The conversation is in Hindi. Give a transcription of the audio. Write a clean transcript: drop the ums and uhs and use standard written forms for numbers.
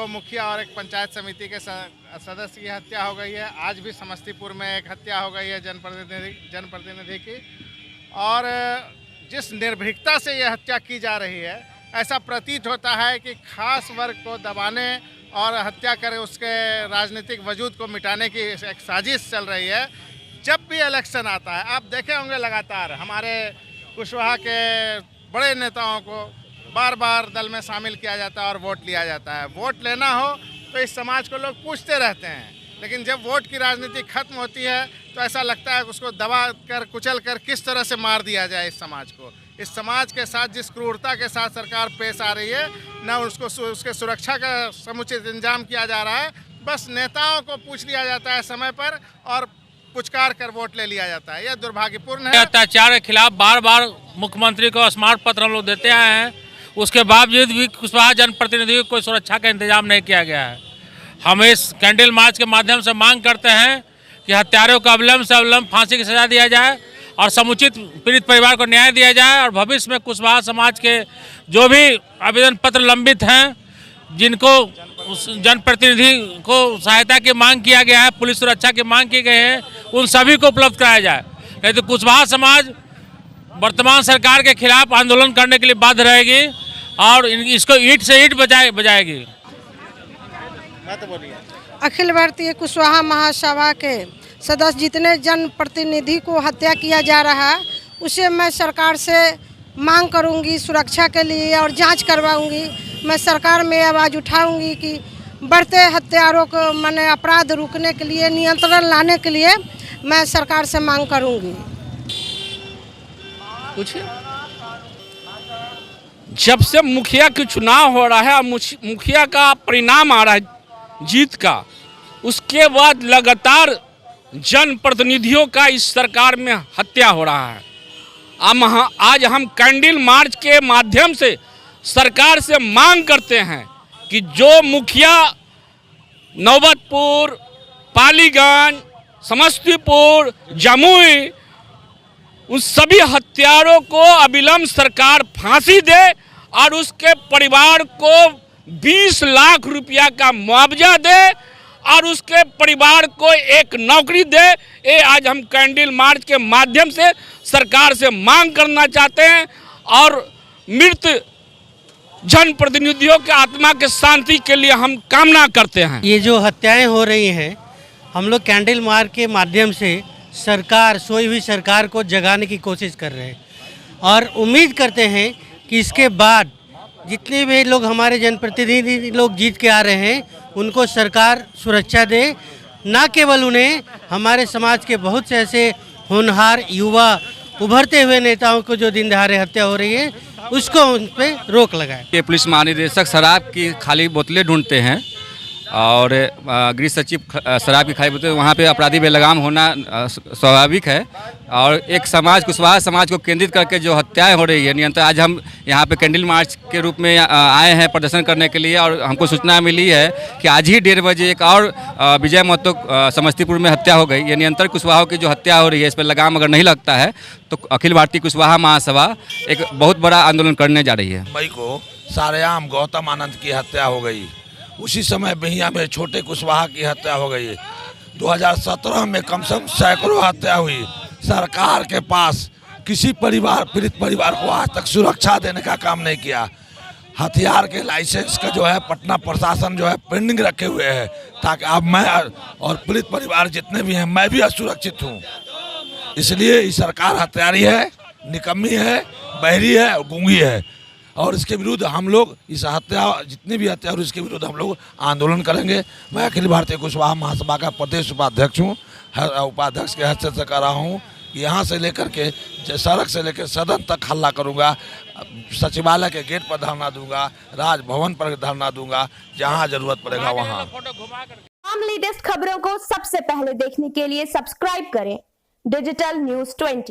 2 मुखिया और एक पंचायत समिति के सदस्य की हत्या हो गई है। आज भी समस्तीपुर में एक हत्या हो गई है जनप्रतिनिधि की। और जिस निर्भीकता से यह हत्या की जा रही है, ऐसा प्रतीत होता है कि खास वर्ग को दबाने और हत्या कर उसके राजनीतिक वजूद को मिटाने की एक साजिश चल रही है। जब भी इलेक्शन आता है, आप देखे होंगे लगातार हमारे कुशवाहा के बड़े नेताओं को बार बार दल में शामिल किया जाता है और वोट लिया जाता है। वोट लेना हो तो इस समाज को लोग पूछते रहते हैं, लेकिन जब वोट की राजनीति खत्म होती है तो ऐसा लगता है कि उसको दबा कर कुचल कर किस तरह से मार दिया जाए। इस समाज को, इस समाज के साथ जिस क्रूरता के साथ सरकार पेश आ रही है, न उसको उसके सुरक्षा का समुचित इंतजाम किया जा रहा है। बस नेताओं को पूछ लिया जाता है समय पर और पुचकार कर वोट ले लिया जाता है। यह दुर्भाग्यपूर्ण है। अत्याचार के खिलाफ बार बार मुख्यमंत्री को स्मारक पत्र हम लोग देते आए हैं, उसके बावजूद भी कुशवाहा जनप्रतिनिधि को कोई सुरक्षा का इंतजाम नहीं किया गया है। हम इस कैंडल मार्च के माध्यम से मांग करते हैं कि हत्यारों को अविलंब से अविलंब फांसी की सजा दिया जाए और समुचित पीड़ित परिवार को न्याय दिया जाए। और भविष्य में कुशवाहा समाज के जो भी आवेदन पत्र लंबित हैं, जिनको उस जनप्रतिनिधि को सहायता की मांग किया गया है, पुलिस सुरक्षा की मांग की गई है, उन सभी को उपलब्ध कराया जाए। नहीं तो कुशवाहा समाज वर्तमान सरकार के खिलाफ आंदोलन करने के लिए बाध्य रहेगी और इसको ईंट से ईंट बजाएगी। अखिल भारतीय कुशवाहा महासभा के सदस्य जितने जनप्रतिनिधि को हत्या किया जा रहा है, उसे मैं सरकार से मांग करूंगी सुरक्षा के लिए और जांच करवाऊंगी। मैं सरकार में आवाज़ उठाऊंगी कि बढ़ते हत्यारों को माने अपराध रोकने के लिए, नियंत्रण लाने के लिए मैं सरकार से मांग करूंगी। जब से मुखिया की चुनाव हो रहा है और मुखिया का परिणाम आ रहा है जीत का, उसके बाद लगातार जनप्रतिनिधियों का इस सरकार में हत्या हो रहा है। आज हम कैंडल मार्च के माध्यम से सरकार से मांग करते हैं कि जो मुखिया नौबतपुर, पालीगंज, समस्तीपुर, जमुई, उन सभी हत्यारों को अविलंब सरकार फांसी दे और उसके परिवार को 20 लाख रुपया का मुआवजा दे और उसके परिवार को एक नौकरी दे। ये आज हम कैंडल मार्च के माध्यम से सरकार से मांग करना चाहते हैं और मृत जनप्रतिनिधियों के आत्मा के शांति के लिए हम कामना करते हैं। ये जो हत्याएं हो रही हैं, हम लोग कैंडल मार्च के माध्यम से सरकार, सोई हुई सरकार को जगाने की कोशिश कर रहे हैं और उम्मीद करते हैं कि इसके बाद जितने भी लोग हमारे जनप्रतिनिधि लोग जीत के आ रहे हैं, उनको सरकार सुरक्षा दे। न केवल उन्हें, हमारे समाज के बहुत से ऐसे होनहार युवा उभरते हुए नेताओं को जो दिन दहाड़े हत्या हो रही है, उसको उन पर रोक लगाए। ये पुलिस महानिदेशक शराब की खाली बोतलें ढूंढते हैं और गृह सचिव शराब की खाली बोतलें, वहाँ पे अपराधी बेलगाम होना स्वाभाविक है। और एक समाज, कुशवाहा समाज को केंद्रित करके जो हत्याएं हो रही है निरंतर, आज हम यहाँ पे कैंडल मार्च के रूप में आए हैं प्रदर्शन करने के लिए। और हमको सूचना मिली है कि आज ही 1:30 बजे एक और विजय महतो समस्तीपुर में हत्या हो गई। ये निरंतर कुशवाहा की जो हत्या हो रही है, इस पर लगाम अगर नहीं लगता है तो अखिल भारतीय कुशवाहा महासभा एक बहुत बड़ा आंदोलन करने जा रही है। मई को सारेआम गौतम आनंद की हत्या हो गई, उसी समय बिहिया में छोटे कुशवाहा की हत्या हो गई। 2017 में कम से कम सैकड़ों हत्या हुई। सरकार के पास किसी परिवार, पीड़ित परिवार को आज तक सुरक्षा देने का काम नहीं किया। हथियार के लाइसेंस का जो है पटना प्रशासन जो है पेंडिंग रखे हुए है, ताकि अब मैं और पीड़ित परिवार जितने भी हैं, मैं भी असुरक्षित हूँ। इसलिए ये सरकार हत्यारी है, निकम्मी है, बहरी है और गूंगी है। और इसके विरुद्ध हम लोग इस हत्या, जितनी भी हत्या और इसके विरुद्ध हम लोग आंदोलन करेंगे। मैं अखिल भारतीय कुशवाहा महासभा का प्रदेश उपाध्यक्ष हूँ, उपाध्यक्ष के हैसियत से कर रहा हूँ। यहाँ से लेकर के सड़क से लेकर सदन तक हल्ला करूँगा, सचिवालय के गेट पर धरना दूंगा, राजभवन पर धरना दूंगा, जहाँ जरूरत पड़ेगा वहाँ। तमाम लेटेस्ट खबरों को सबसे पहले देखने के लिए सब्सक्राइब करें डिजिटल न्यूज़ 20।